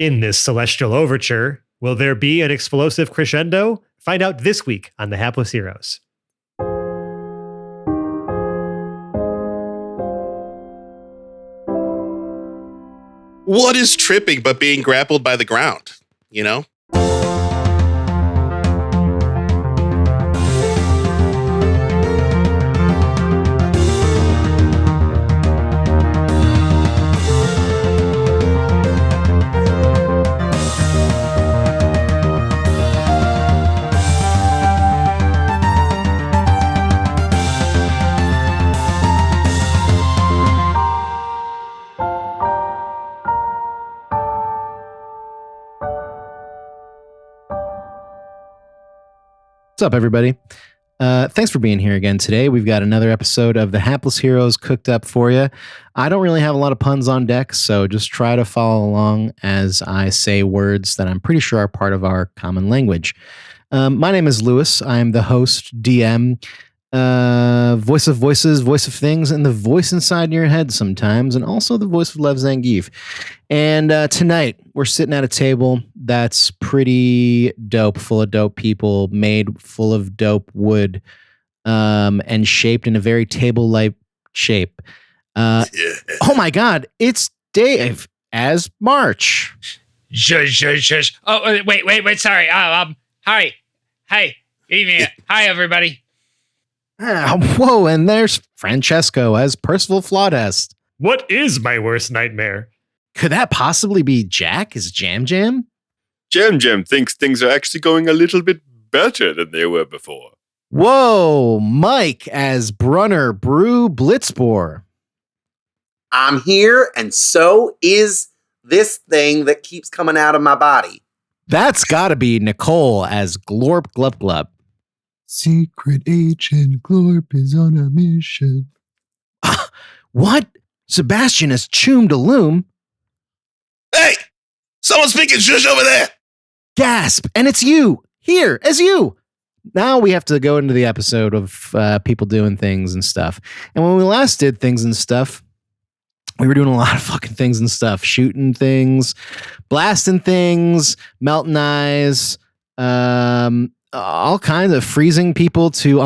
In this celestial overture, will there be an explosive crescendo? Find out this week on The Hapless Heroes. What is tripping but being grappled by the ground? You know? What's up, everybody? Thanks for being here again today. We've got another episode of The Hapless Heroes cooked up for you. I don't really have a lot of puns on deck, so just try to follow along as I say words that I'm pretty sure are part of our common language. My name is Lewis. I am the host, DM, voice of voices, voice of things, and the voice inside your head sometimes, and also the voice of Lev Zangief. And tonight, we're sitting at a table that's pretty dope, full of dope people, made full of dope wood, and shaped in a very table-like shape. Oh my God, it's Dave as March. Shush. Oh, wait, sorry. Hi. Good evening. Hi, everybody. Whoa, and there's Francesco as Percival Flawdest. What is my worst nightmare? Could that possibly be Jack as Jam Jam? Jam thinks things are actually going a little bit better than they were before. Whoa, Mike as Brunner Brew Blitzboar. I'm here, and so is this thing that keeps coming out of my body. That's gotta be Nicole as Glorp Glup Glup. Secret agent Glorp is on a mission. What? Sebastian as Choom de Loom? Hey! Someone's speaking shush over there! Gasp! And it's you! Here, as you! Now we have to go into the episode of people doing things and stuff. And when we last did things and stuff, we were doing a lot of fucking things and stuff. Shooting things, blasting things, melting eyes, all kinds of freezing people to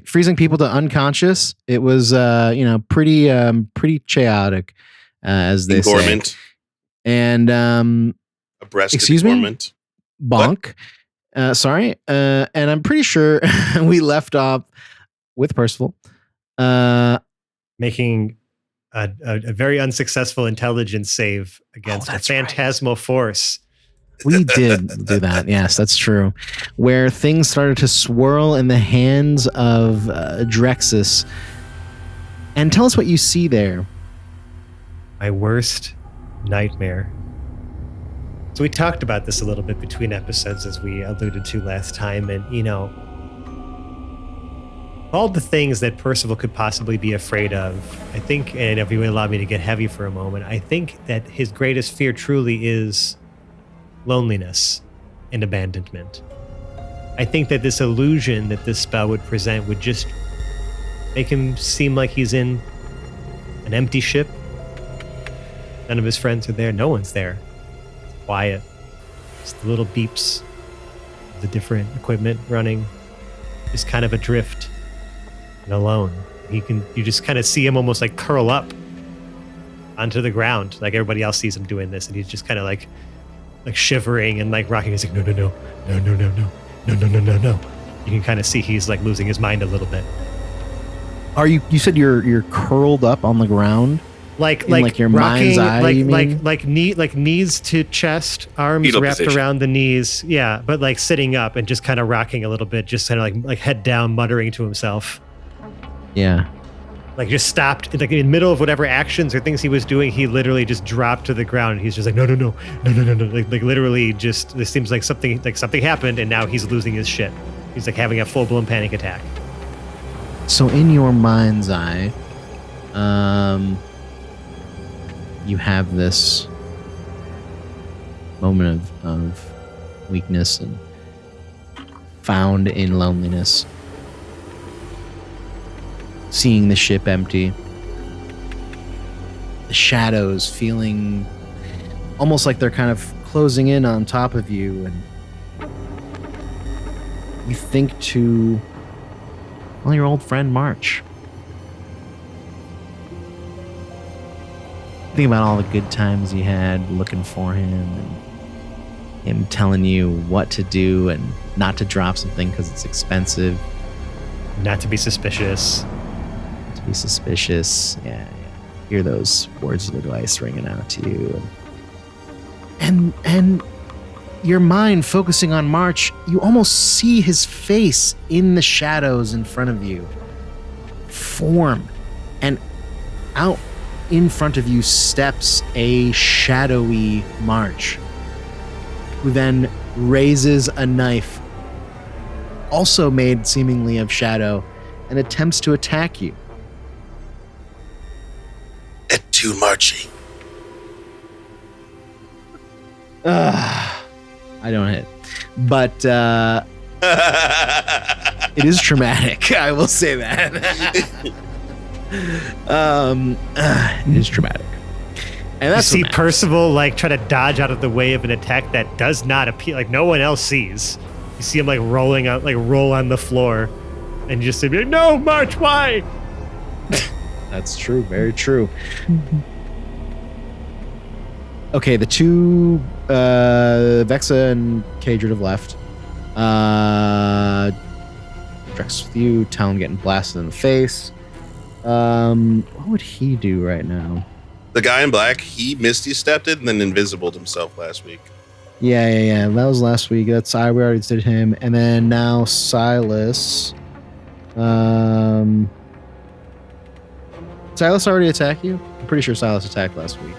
freezing people to unconscious. It was, pretty chaotic, as they say. And, A breast excuse me? informant. Bonk. Sorry. And I'm pretty sure we left off with Percival, Making a very unsuccessful intelligence save against a phantasmal force. We did do that. Yes, that's true. Where things started to swirl in the hands of Drexus. And tell us what you see there. My worst nightmare. So we talked about this a little bit between episodes, as we alluded to last time. And, all the things that Percival could possibly be afraid of, I think, and if you would allow me to get heavy for a moment, I think that his greatest fear truly is loneliness and abandonment. I think that this illusion that this spell would present would just make him seem like he's in an empty ship. None of his friends are there. No one's there. It's quiet. Just the little beeps of the different equipment running. Just kind of adrift and alone. You just kind of see him almost like curl up onto the ground, like everybody else sees him doing this, and he's just kind of like shivering and like rocking. He's like, no. You can kind of see he's like losing his mind a little bit. Are you said you're curled up on the ground? Like your rocking, mind's eye, like knees to chest, arms Fetal wrapped position. around the knees. Yeah, but like sitting up and just kind of rocking a little bit, just kind of like head down, muttering to himself. Yeah. Like just stopped, like in the middle of whatever actions or things he was doing, he literally just dropped to the ground. And he's just like, no. Like literally just, this seems like something happened, and now he's losing his shit. He's like having a full-blown panic attack. So in your mind's eye, you have this moment of weakness and found in loneliness. Seeing the ship empty, the shadows feeling almost like they're kind of closing in on top of you, and you think to, well, your old friend March. Think about all the good times you had looking for him, and him telling you what to do and not to drop something because it's expensive. Not to be suspicious. To be suspicious. Yeah. Hear those words of advice ringing out to you. And your mind focusing on March, you almost see his face in the shadows in front of you form, and out in front of you steps a shadowy March, who then raises a knife, also made seemingly of shadow, and attempts to attack you. At 2 marching. I don't hit. But it is traumatic. I will say that. It is traumatic. And You that's see what Percival like try to dodge out of the way of an attack that does not appear, like no one else sees. You see him like rolling out, like roll on the floor, and you just say, "No, March, why?" That's true. Very true. Okay, the two Vexa and Kadrid have left. Drex with you. Talon getting blasted in the face. What would he do right now? The guy in black, he Misty stepped it and then invisibled himself last week. Yeah. That was last week. We already did him, and then now Silas. Silas already attacked you? I'm pretty sure Silas attacked last week.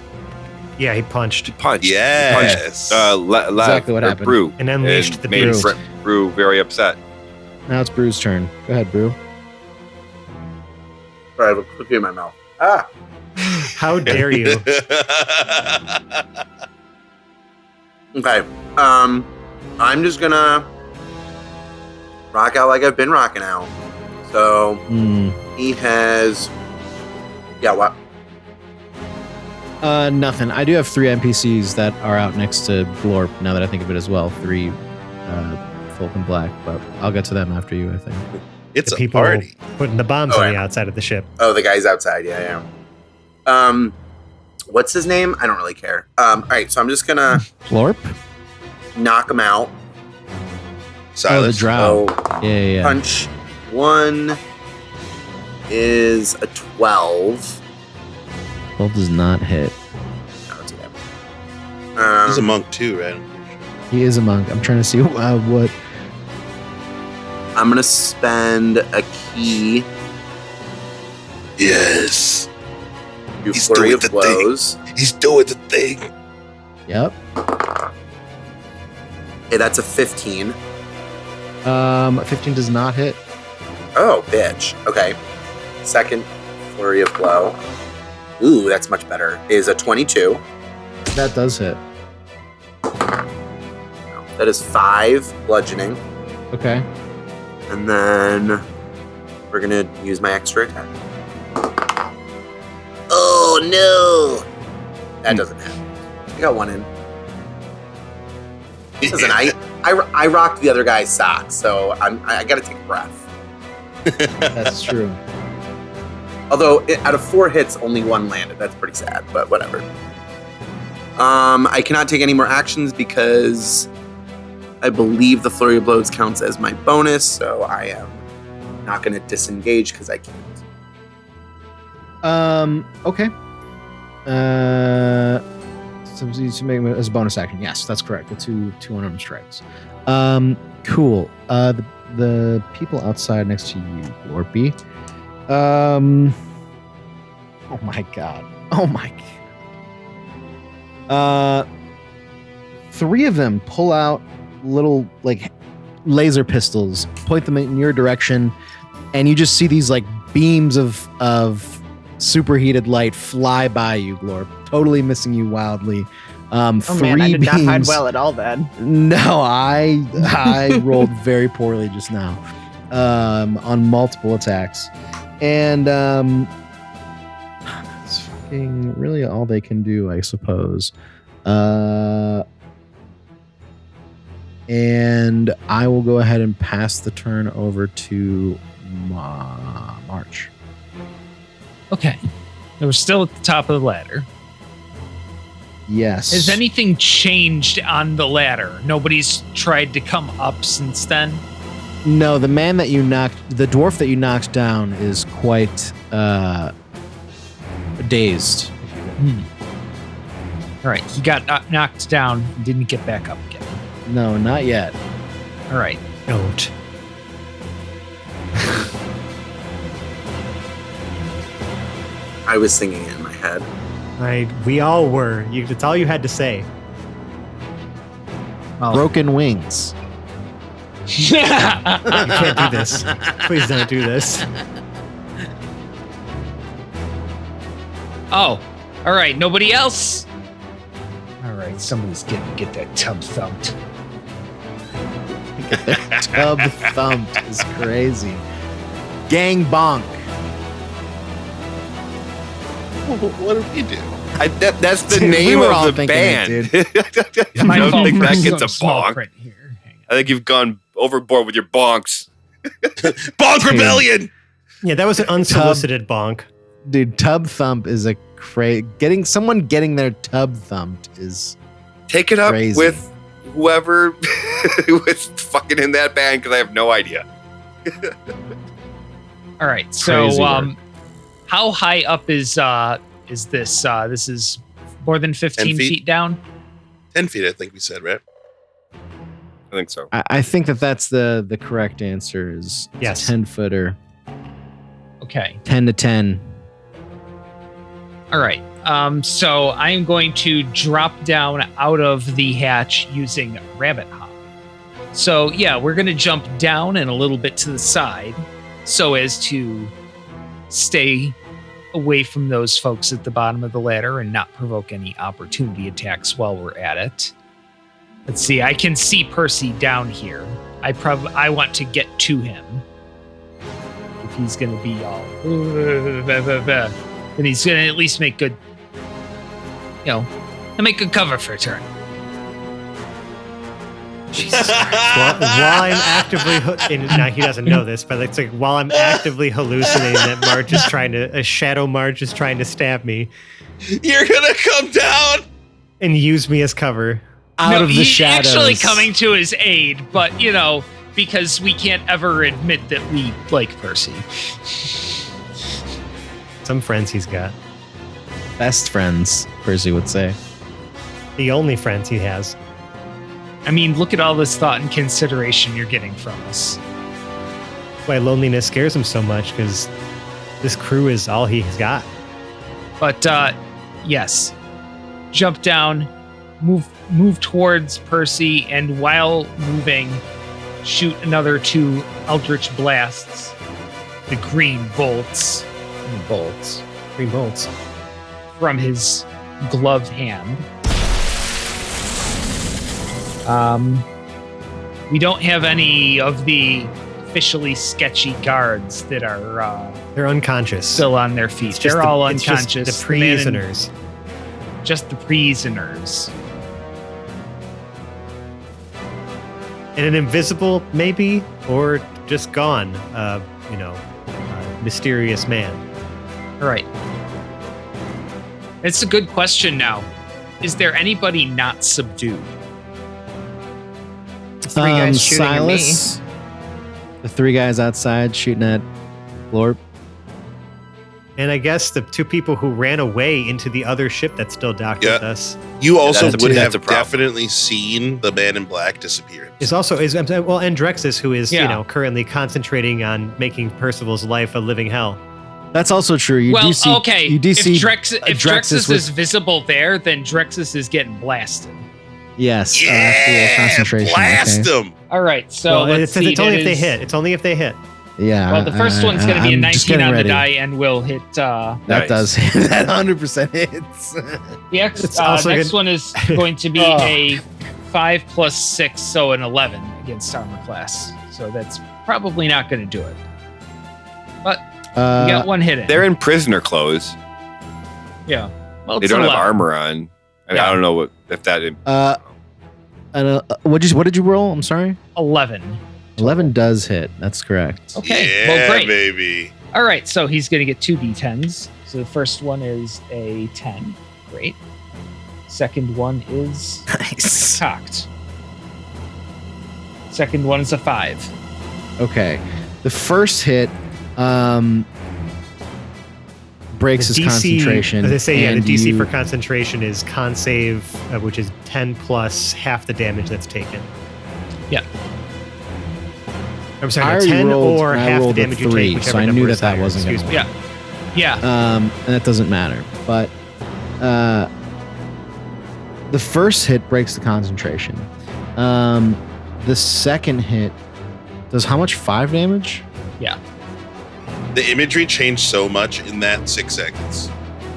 Yeah, he punched Punch. Yes. Exactly what happened. Brew. and unleashed the made beast. Brew very upset. Now it's Brew's turn. Go ahead, Brew. Sorry, I have a cookie in my mouth. Ah. How dare you? Okay. I'm just gonna rock out like I've been rocking out. So he has. Yeah. What? Nothing. I do have 3 NPCs that are out next to Glorp, now that I think of it as well. 3 folk in black, but I'll get to them after you, I think. It's The a people party. putting the bombs Oh, on the yeah. outside of the ship. Oh, the guy's outside. Yeah. What's his name? I don't really care. All right. So I'm just gonna Glorp? knock him out. Oh, the Silas. drow. So Yeah. punch 1 is a 12. 12 does not hit. No, it's okay. He's a monk too, right? He is a monk. I'm trying to see what. I'm gonna spend a key. Yes. Do He's flurry doing of the thing. blows. He's doing the thing. Yep. Okay, that's a 15. 15 does not hit. Oh, bitch. Okay. Second flurry of blow. Ooh, that's much better. Is a 22. That does hit. That is 5 bludgeoning. Okay. And then we're going to use my extra attack. Oh, no. That doesn't hit. I got 1 in. Listen, I rocked the other guy's socks, so I got to take a breath. That's true. Although, out of 4 hits, only 1 landed. That's pretty sad, but whatever. I cannot take any more actions because I believe the Flurry of Blows counts as my bonus, so I am not going to disengage because I can't. Okay. So you make it as a bonus action. Yes, that's correct. The two unarmed strikes. Cool. The people outside next to you, Glorpy. Oh my god. 3 of them pull out little like laser pistols, point them in your direction, and you just see these like beams of superheated light fly by you, Glorp, totally missing you wildly. Oh 3 man, I did not hide beams- well at all then. No, I rolled very poorly just now on multiple attacks, and that's fucking really all they can do, I suppose. And I will go ahead and pass the turn over to March. Okay. We're still at the top of the ladder. Yes. Has anything changed on the ladder? Nobody's tried to come up since then? No, the dwarf that you knocked down is quite dazed. All right. He got knocked down and didn't get back up again. No, not yet. All right. Don't. I was singing it in my head. We all were. It's all you had to say. Well, Broken wings. You can't do this. Please don't do this. Oh, all right. Nobody else? All right. Somebody's gonna get that tub thumped. Tub thumped is crazy. Gang bonk. What did we do? That's the Dude, we name were all of the thinking band. it, I My don't fault think for that some gets a small bonk. print here. Hang on. I think you've gone overboard with your bonks. Bonk Rebellion! Yeah, that was an unsolicited bonk. Dude, tub thump is a someone getting their tub thumped is Take it up Crazy. with whoever was fucking in that band because I have no idea. All right. So, Crazy work. how high up is this? This is more than 15 10 feet? feet down. 10 feet, I think we said, right? I think so. I think that's the correct answer is Yes. 10-footer. Okay. 10 to 10. All right. So I am going to drop down out of the hatch using rabbit hop. So yeah, we're going to jump down and a little bit to the side so as to stay away from those folks at the bottom of the ladder and not provoke any opportunity attacks while we're at it. Let's see. I can see Percy down here. I want to get to him. If he's going to be all then he's going to at least make good, he'll make good cover for a turn. Jesus Christ. While I'm actively, now he doesn't know this, but it's like while I'm actively hallucinating that March is a shadow March is trying to stab me You're gonna come down! and use me as cover. Out of the he's shadows. actually coming to his aid, but because we can't ever admit that we like Percy. Some friends he's got. Best friends, Percy would say. The only friends he has. I mean, look at all this thought and consideration you're getting from us. Why loneliness scares him so much, because this crew is all he's got. But yes, jump down, move towards Percy, and while moving, shoot another 2 Eldritch blasts. The green bolts Green bolts. from his gloved hand. We don't have any of the officially sketchy guards that are They're unconscious. still on their feet. It's just They're all it's just unconscious. The prisoners. Just the prisoners. And an invisible, maybe, or just gone, mysterious man. All right. It's a good question now. Is there anybody not subdued? 3 guys shooting at me. Silas, the 3 guys outside shooting at Lorp. And I guess the 2 people who ran away into the other ship that's still docked with us You also That's would a have problem. definitely seen the man in black disappear. and Drexus, who is currently concentrating on making Percival's life a living hell. That's also true. You do see, okay. You do if see Drexus with- is visible there, then Drexus is getting blasted. Yes. actual concentration. Blast okay. him! All right, so let's see. It's only that if they is- hit. It's only if they hit. Yeah. Well, the first one's going to be a I'm just 19 getting on ready. the die and will hit. That Nice. does hit. That 100% hits. The It's also next good- one is going to be Oh. a 5 plus 6, so an 11 against armor class. So that's probably not going to do it. But we got one hit in. They're in prisoner clothes. Yeah. Well, They it's don't 11. have armor on. I don't know if that. What did you roll? I'm sorry. 11. 11 does hit. That's correct. Okay. Yeah, Well, great. baby. All right. So he's going to get 2 d10s. So the first one is a 10. Great. Second one is Nice. cocked. Second one is a 5. Okay. The first hit breaks his concentration. As I say, yeah, the and DC you- for concentration is con save, which is 10 plus half the damage that's taken. Yeah. I'm I sorry, no, already 10 rolled, or and I half the rolled a damage you 3, take, whichever so I number knew is that higher. wasn't Excuse gonna me. work. Yeah. And that doesn't matter. But the first hit breaks the concentration. The second hit does how much? 5 damage? The imagery changed so much in that 6 seconds,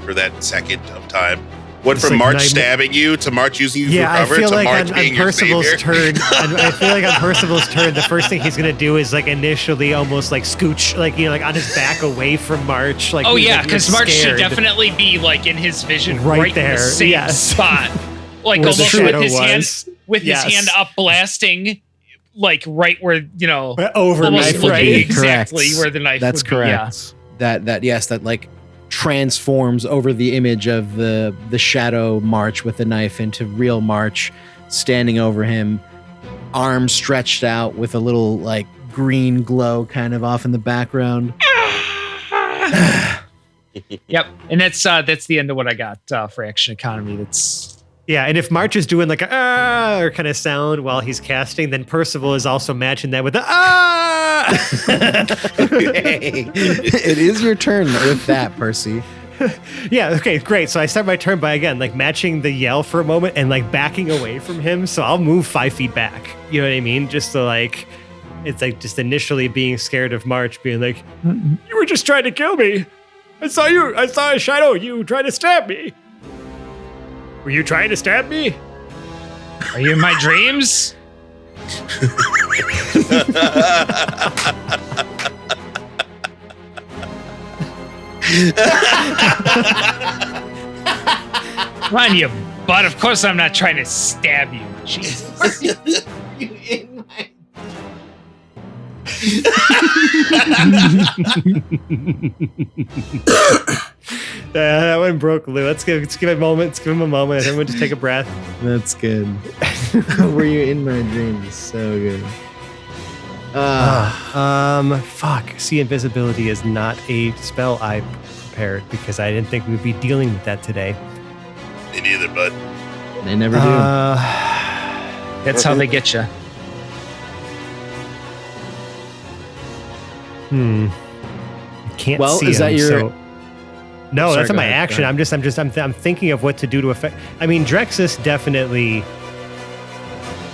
for that second of time. Went It's from like March nightmare- stabbing you to March using you Yeah, for I cover feel to like March on being your Percival's savior. turn. I feel like on Percival's turn, the first thing he's gonna do is like initially almost like scooch, like like on his back away from March. Like Oh he's, yeah, like, because March scared. should definitely be like in his vision, Right right in there, the same yes. spot, like Where the almost shadow with his hand, was. with Yes. his hand up, blasting, like right where Over almost knife, looking right? exactly Correct. where the knife. That's would be, yeah. correct. That like transforms over the image of the shadow March with the knife into real March standing over him, arms stretched out with a little like green glow kind of off in the background. Yep, and that's the end of what I got for action economy. That's Yeah, and if March is doing like a ah or kind of sound while he's casting, then Percival is also matching that with the ah. It is your turn with that, Percy. Yeah, okay, great. So I start my turn by again like matching the yell for a moment and like backing away from him. So I'll move 5 feet back. You know what I mean? Just to like, it's like just initially being scared of March, being like, "You were just trying to kill me. I saw a shadow. You tried to stab me. Were you trying to stab me? are you in my dreams? Come on, you butt. Of course I'm not trying to stab you. Jesus. That one broke Lou. Let's give it a moment. Let's give him a moment. Everyone just take a breath. That's good. Were you in my dreams? So good. Fuck. See, invisibility is not a spell I prepared because I didn't think we'd be dealing with that today. Me neither, bud. They never do. That's how they get you. I can't Well, see is that him, your- so- No, Sorry, that's not go my ahead, action. go I'm thinking of what to do to affect. I mean, Drexus definitely.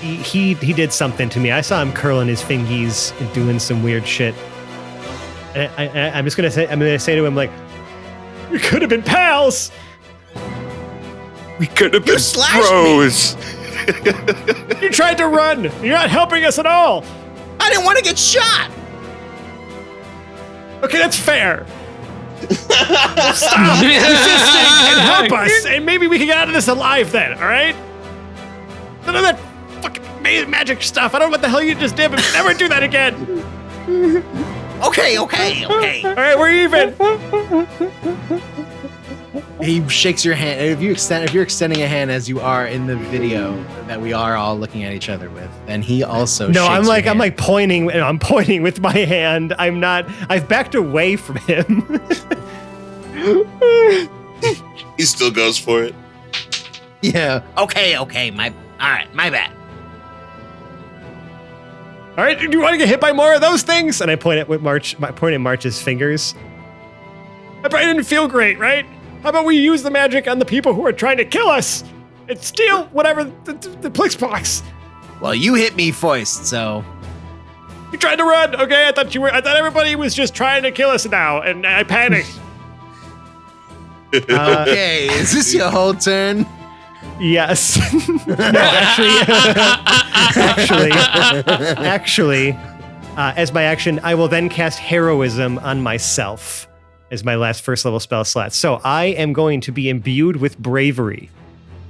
He did something to me. I saw him curling his fingies and doing some weird shit. And I'm gonna say to him like, "We could have been pals. We could have been slashed me. bros. You tried to run. You're not helping us at all. I didn't want to get shot. Okay, that's fair. Stop resisting and help us, and maybe we can get out of this alive then, all right? None of that fucking magic stuff. I don't know what the hell you just did, but never do that again. Okay. All right, we're even. He shakes your hand. If you're extending a hand as you are in the video that we are all looking at each other with, then he also No, shakes I'm your like hand. pointing. I'm pointing with my hand. I'm not. I've backed away from him. He still goes for it. Yeah. Okay. All right, my bad. All right, do you want to get hit by more of those things? And I point at March. I point at March's fingers. I probably didn't feel great, right? How about we use the magic on the people who are trying to kill us and steal whatever the Plix box? Well, you hit me first, so You tried to run. Okay, I thought everybody was just trying to kill us now, and I panicked. okay. Is this your whole turn? Yes. No, actually, as my action, I will then cast heroism on myself as my last first level spell slot. So I am going to be imbued with bravery.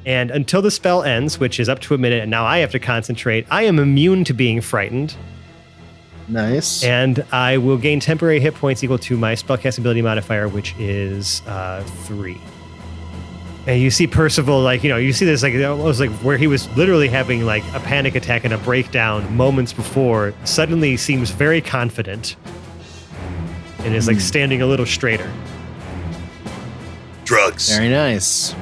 And until the spell ends, which is up to a minute, and now I have to concentrate, I am immune to being frightened. Nice. And I will gain temporary hit points equal to my spellcasting ability modifier, which is 3. And you see Percival, like, you see this, like, almost like where he was literally having like a panic attack and a breakdown moments before, suddenly seems very confident and is like standing a little straighter. Drugs. Very nice.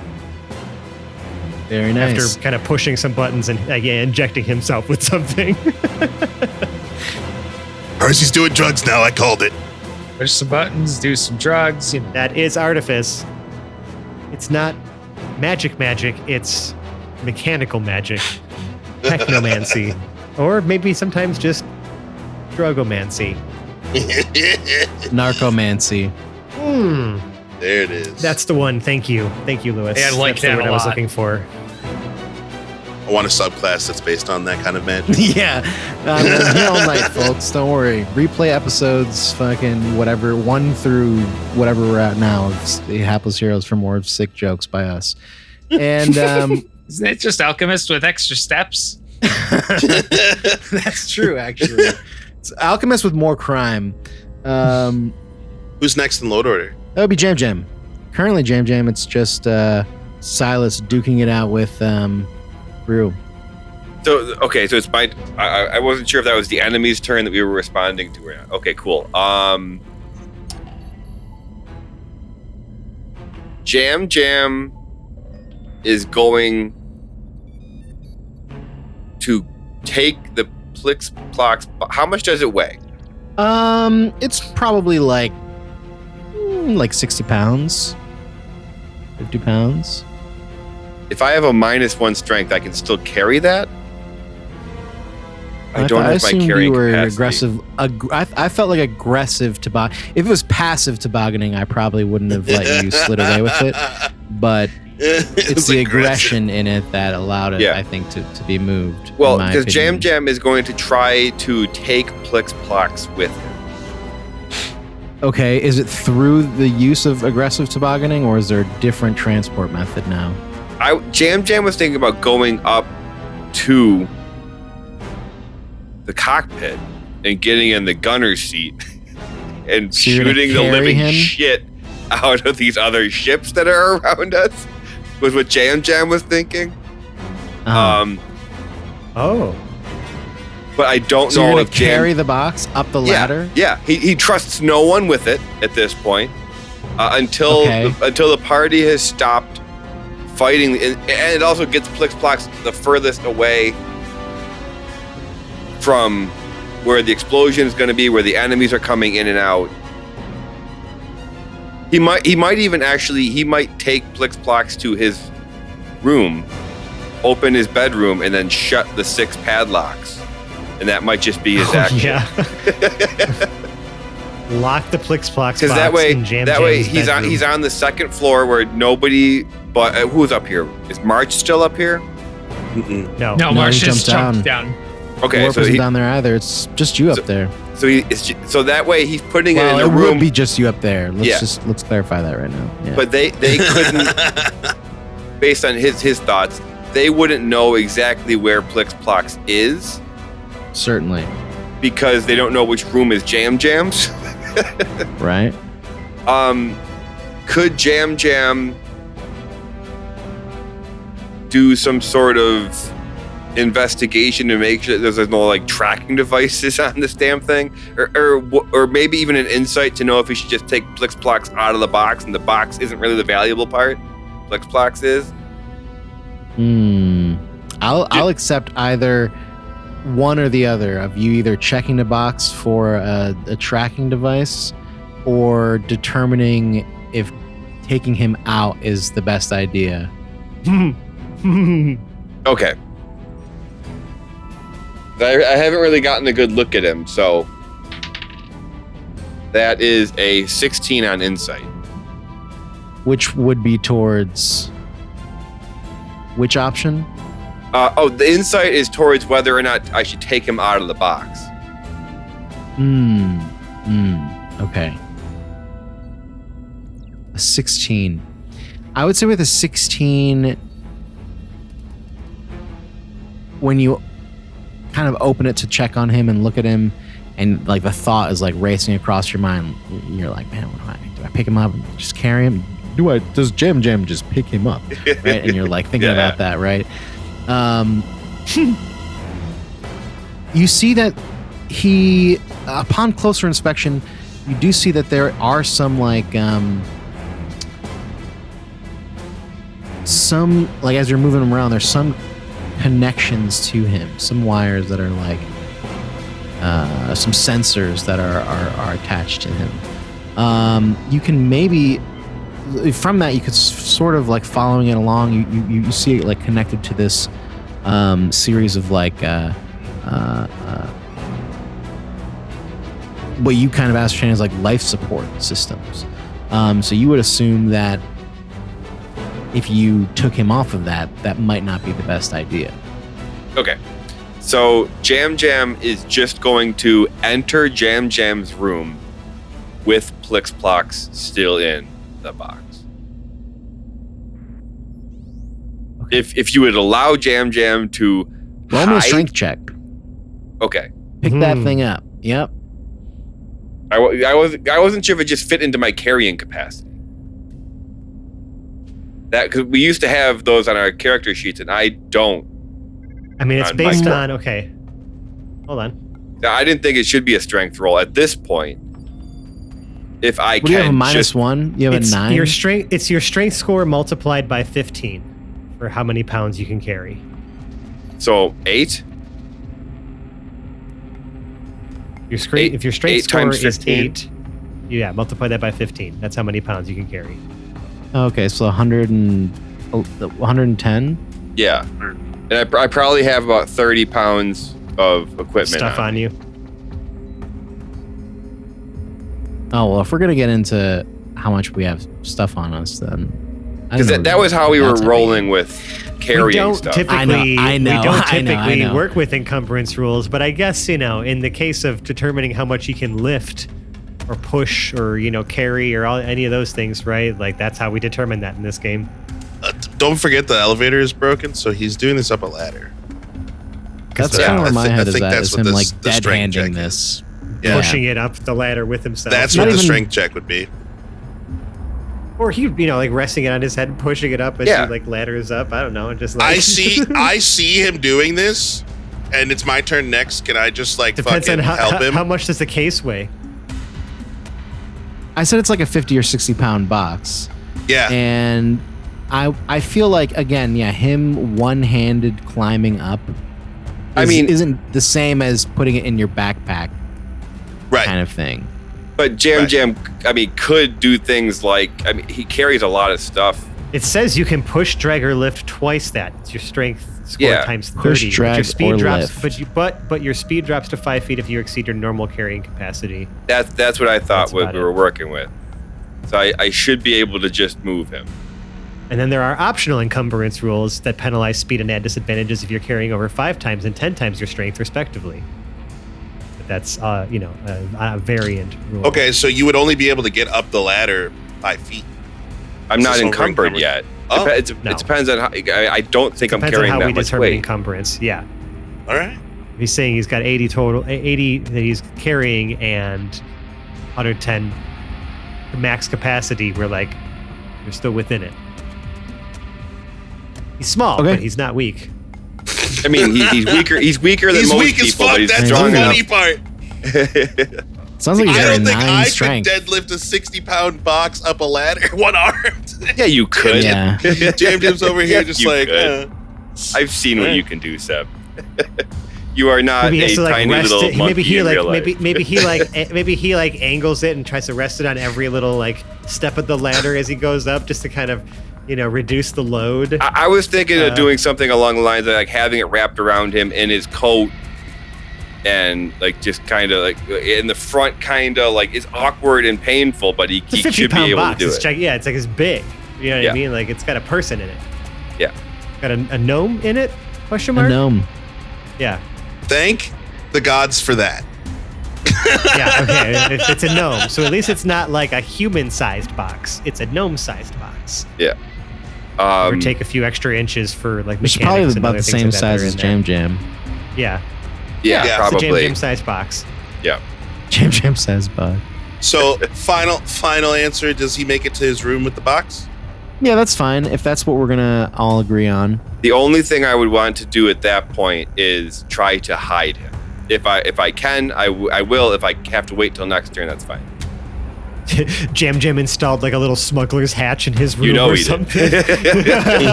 Very nice. After kind of pushing some buttons and injecting himself with something. Percy's doing drugs now. I called it. Push some buttons, do some drugs. That is artifice. It's not magic, it's mechanical magic. Technomancy. Or maybe sometimes just drugomancy. Narcomancy. There it is. That's the one. Thank you. Thank you, Lewis. Yeah, I like That's that the word a I was lot. looking for. I want a subclass that's based on that kind of magic. Yeah. I'm here all night, folks. Don't worry. Replay episodes, fucking whatever, 1 through whatever we're at now of the Hapless Heroes for more sick jokes by us. And Isn't it just Alchemist with extra steps? that's true, actually. It's Alchemist with more crime. Who's next in load order? That would be Jam Jam. Currently, Jam Jam, it's just Silas duking it out with Brew. So it's my. I wasn't sure if that was the enemy's turn that we were responding to or not. Okay, cool. Jam Jam is going to take the Plix Plox. How much does it weigh? It's probably like 60 pounds, 50 pounds. If I have a -1 strength, I can still carry that. I don't have my assumed carrying you were capacity. aggressive. I felt like aggressive if it was passive tobogganing, I probably wouldn't have let you slid away with it. But it's the aggression in it that allowed it, Yeah. I think, to be moved. Well, in my because Jam opinion. Jam is going to try to take Plix Plox with him. Okay, is it through the use of aggressive tobogganing, or is there a different transport method now? Jam Jam was thinking about going up to the cockpit and getting in the gunner's seat and So you're gonna shooting the carry living him? shit out of these other ships that are around us. Was what Jam Jam was thinking. Oh. But I don't So know you're gonna if Jam carry the box up the ladder? Yeah, he trusts no one with it at this point until Okay. until the party has stopped fighting, and it also gets Plix Plox the furthest away from where the explosion is going to be, where the enemies are coming in and out. He might take Plix Plox to his room, open his bedroom, and then shut the 6 padlocks. And that might just be his action. Yeah. Lock the Plix Plox box Because that way in Jam he's Jam's on bedroom. he's on the second floor where nobody but who's up here? Is March still up here? No. No, he Marsh just jumped jumped down. Okay, Warp so isn't he, down there either. It's just you up there. so that way he's putting it Well, in it a room. would be just you up there. Yeah. Let's clarify that right now. Yeah. But they couldn't, based on his thoughts, they wouldn't know exactly where Plix Plox is Certainly, because they don't know which room is Jam Jam's. right? Could Jam Jam do some sort of investigation to make sure there's no like tracking devices on this damn thing, or maybe even an insight to know if he should just take Plix Plox out of the box and the box isn't really the valuable part? Plix Plox is. I'll accept either one or the other of you either checking the box for a tracking device or determining if taking him out is the best idea. Okay. I haven't really gotten a good look at him, so that is a 16 on insight. Which would be towards which option? The insight is towards whether or not I should take him out of the box. Okay. A 16. I would say with a 16, when you kind of open it to check on him and look at him, and like the thought is like racing across your mind, you're like, man, do I pick him up and just carry him? Does Jam just pick him up? Right? And you're like thinking about that, right? You see that he, upon closer inspection, you do see that there are some as you're moving him around, there's some connections to him, some wires that are like some sensors that are attached to him. You can maybe from that you could sort of like following it along. You see it like connected to this series of like what you kind of ascertain as like life support systems. So you would assume that if you took him off of that might not be the best idea. Okay. So Jam is just going to enter Jam's room with Plix-Plox still in the box. Okay. If you would allow Jam to roll me a hide- strength check. Okay. Pick that thing up. Yep. I wasn't sure if it just fit into my carrying capacity. That because we used to have those on our character sheets, and I don't. I mean, it's On based my- on, okay. Hold on. I didn't think it should be a strength roll at this point. If I What do you have, a can minus just 1? You have It's a 9? it's your strength score multiplied by 15 for how many pounds you can carry. so 8. Your strength, Eight- if your strength 8 score times is 15? 8, yeah, multiply that by 15. That's how many pounds you can carry. Okay, so 110? Yeah, and I probably have about 30 pounds of equipment. Stuff on you. Oh, well, if we're going to get into how much we have stuff on us, then... Because that was how we were rolling with carrying We don't stuff. typically, I know, we don't I know, typically I know. work with encumbrance rules, but I guess, in the case of determining how much you can lift or push or, carry or any of those things, right? Like, that's how we determine that in this game. Don't forget the elevator is broken, so he's doing this up a ladder. That's Yeah, kind of where I my thi- I head is think at, that's is what him, this- like, the strength dead-handing check this. Yeah. Pushing it up the ladder with himself. That's Not what the even- strength check would be. Or he, like resting it on his head and pushing it up as Yeah. he like ladders up. I don't know. And just like I see him doing this, and it's my turn next. Can I just like depends on fucking help him? how much does the case weigh? I said it's like a 50 or 60 pound box. Yeah. And I feel like, again, him one-handed climbing up isn't the same as putting it in your backpack Right. kind of thing. But Jam, could do things like, he carries a lot of stuff. It says you can push, drag, or lift twice that. It's your strength score Yeah. times 30. Push, but drag, your speed or drops, lift. but your speed drops to 5 feet if you exceed your normal carrying capacity. That's what I thought That's we about were it. working with. So I should be able to just move him. And then there are optional encumbrance rules that penalize speed and add disadvantages if you're carrying over 5 times and 10 times your strength, respectively. But that's a variant rule. Okay, so you would only be able to get up the ladder 5 feet. I'm Is not this over encumbered encumbered? yet. Oh. It No. depends on how. I don't think I'm Depends on carrying how that we much determine weight. encumbrance. Yeah. All right. If he's saying he's got 80 total, 80 that he's carrying and 110 max capacity, we're like, you're still within it. He's small, Okay. but he's not weak. I mean, he's weaker. He's weaker than He's most weak as people, fuck. but he's That's the strong funny enough. part. Sounds like he's I got a don't think 9 I strength. could deadlift a 60-pound box up a ladder one-armed. Yeah, you could. Yeah. Jim's over here Yeah, just you like, could. I've seen what Right. you can do, Seb. You are not Maybe he a has to like tiny rest little it. monkey Maybe he in like real life. maybe he like angles it and tries to rest it on every little like step of the ladder as he goes up, just to kind of reduce the load. I was thinking of doing something along the lines of like having it wrapped around him in his coat, and like just kind of like in the front, kind of like it's awkward and painful, but he It's a should be 50-pound able box. to do It's it. yeah, it's like it's big. You know what Yeah. I mean? Like it's got a person in it. Yeah. Got a gnome in it? Question A mark? gnome. Yeah. Thank the gods for that. Yeah, okay. It's a gnome. So at least it's not like a human-sized box. It's a gnome-sized box. Yeah. or take a few extra inches for like It's mechanics. probably and about other the things same like that size that are as in Jam there. Jam. Yeah, Yeah, it's probably. the Jam Jam size box. Yeah. Jam Jam says bud. So final answer: does he make it to his room with the box? Yeah, that's fine. If that's what we're gonna all agree on. The only thing I would want to do at that point is try to hide him. If I can, I will. If I have to wait till next turn, that's fine. Jam Jam installed like a little smuggler's hatch in his room You know or he did. something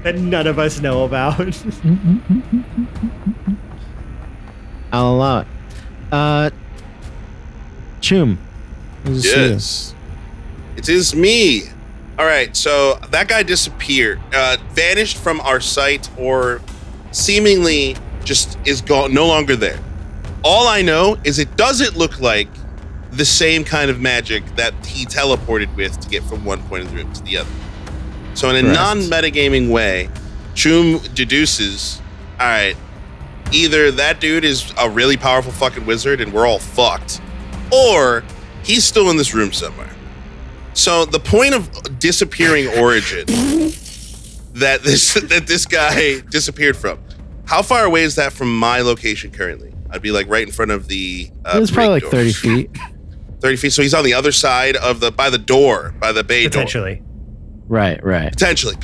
that none of us know about. I'll allow it. Choom. Yes. It is me. All right, so that guy disappeared, vanished from our sight, or seemingly just is gone, no longer there. All I know is it doesn't look like the same kind of magic that he teleported with to get from one point of the room to the other. So in a Correct. non-metagaming way, Choom deduces, all right, either that dude is a really powerful fucking wizard and we're all fucked, or he's still in this room somewhere. So the point of disappearing origin that this guy disappeared from, how far away is that from my location currently? I'd be like right in front of the It's probably break like 30 doors. feet. 30 feet. So he's on the other side of by the bay door. Potentially. Right. Potentially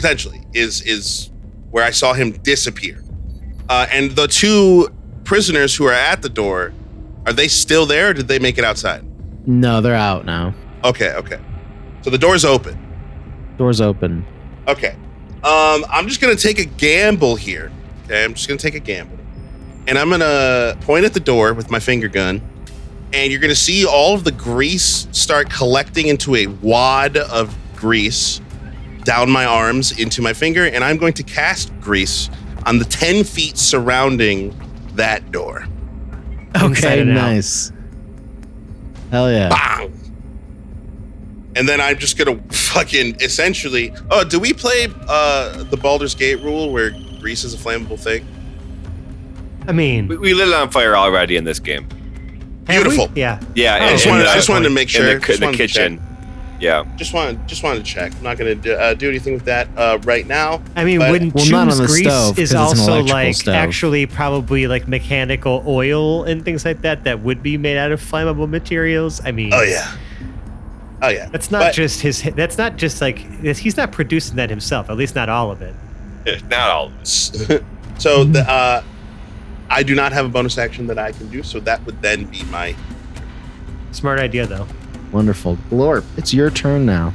is where I saw him disappear. And the two prisoners who are at the door, are they still there or did they make it outside? No, they're out now. Okay. So the door's open. Door's open. Okay. I'm just gonna take a gamble here. Okay, I'm just gonna take a gamble. And I'm gonna point at the door with my finger gun, and you're gonna see all of the grease start collecting into a wad of grease down my arms into my finger, and I'm going to cast grease on the 10 feet surrounding that door. Inside Okay, and out. nice. Hell yeah. Bang! And then I'm just gonna fucking essentially. Oh, do we play the Baldur's Gate rule where grease is a flammable thing? I mean, We lit it on fire already in this game. have we? Beautiful. Yeah. Yeah, Oh, in I just the- wanted to make sure. in the Just wanted to kitchen. check. Yeah. Just wanted to check. I'm not gonna do anything with that right now. I mean, But- wouldn't Well, not Choom's on the grease stove, 'cause is it's an also electrical like stove. actually probably like mechanical oil and things like that would be made out of flammable materials. I mean, Oh yeah. that's not just his. That's not just like he's not producing that himself. At least not all of it. Not all of it. So I do not have a bonus action that I can do. So that would then be my. Smart idea though. Wonderful. Glorp, it's your turn now.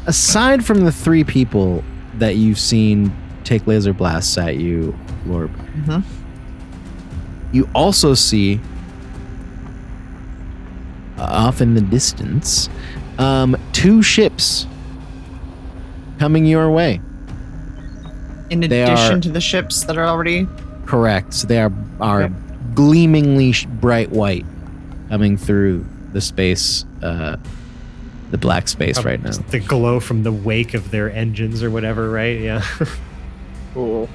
Aside from the 3 people that you've seen take laser blasts at you, Glorp, you also see off in the distance 2 ships coming your way. In They addition are- to the ships that are already. Correct. So they are Yep. gleamingly bright white coming through the space, the black space right now. The glow from the wake of their engines or whatever, right? Yeah. Cool.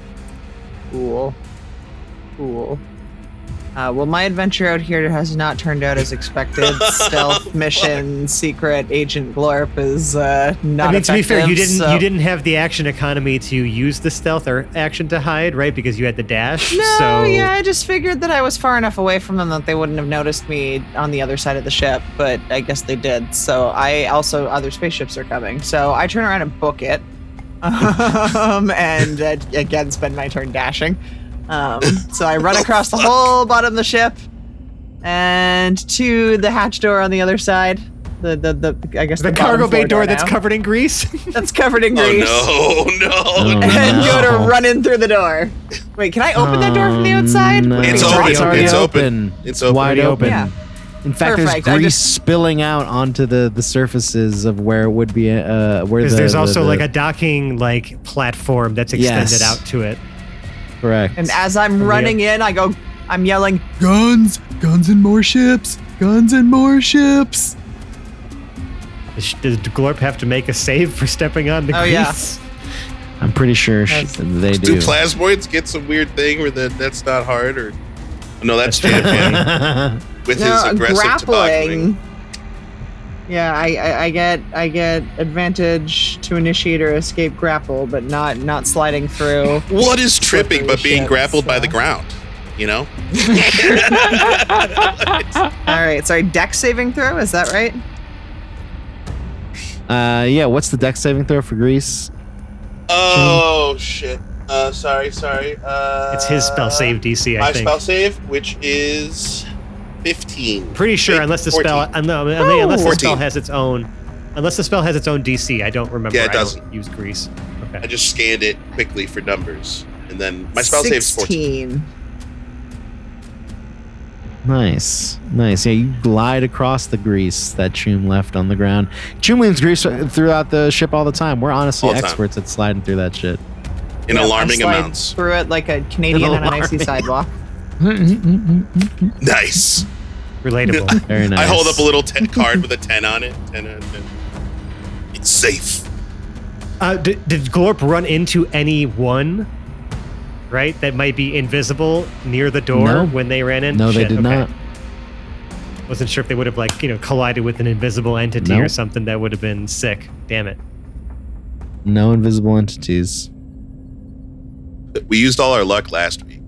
Well, my adventure out here has not turned out as expected. Stealth mission, secret agent Glorp is not. I mean, to be fair, you effective, so- didn't have the action economy to use the stealth or action to hide, right? Because you had the dash. No, so yeah, I just figured that I was far enough away from them that they wouldn't have noticed me on the other side of the ship, but I guess they did. So other spaceships are coming. So I turn around and book it, and again spend my turn dashing. So I run across the whole bottom of the ship, and to the hatch door on the other side. I guess the bottom cargo bay floor door that's now. covered in grease. That's covered in grease. Oh no! Oh, And no. go to run in through the door. Wait, can I open that door from the outside? No. It's Wait, open. It's already It's open. open. It's Wide already open. Yeah. In fact, Perfect. I there's grease just- spilling out onto the surfaces of where it would be where Because there's also the- like a docking like platform that's extended Yes. out to it. correct. And as I'm running in, I'm yelling, Guns and more ships. Guns and more ships. Does Glorp have to make a save for stepping on the Oh, grease? yeah. I'm pretty sure they Do do. plasmoids get some weird thing where that's not hard or? No, that's JFK with his no, aggressive tobogganing. grappling. Yeah, I get advantage to initiate or escape grapple, but not sliding through. What is tripping slippery but being shit, grappled by so. the ground? You know? All right, sorry, dex saving throw, is that right? Yeah, what's the dex saving throw for Grease? Oh shit. Sorry. It's his spell save DC, I My think. spell save, which is 15. Pretty sure, Wait, unless the 14. spell, unless the 14. spell has its own, DC. I don't remember. Yeah, it I doesn't. don't use grease. I Okay. just scanned it quickly for numbers, and then my spell save is 14. 16. Nice. Yeah, you glide across the grease that Choom left on the ground. Choom leaves grease throughout the ship all the time. We're honestly All the time. experts at sliding through that shit. In Yeah, alarming I slide amounts. through it like a Canadian on an icy Alarming. sidewalk. Nice. Relatable. Very nice. I hold up a little card with a 10 on it. 10 out of 10. It's safe. Did Glorp run into anyone, right, that might be invisible near the door No. when they ran in? No, they Shit, did okay. not. Wasn't sure if they would have collided with an invisible entity or Nope. something. That would have been sick. Damn it. No invisible entities. We used all our luck last week.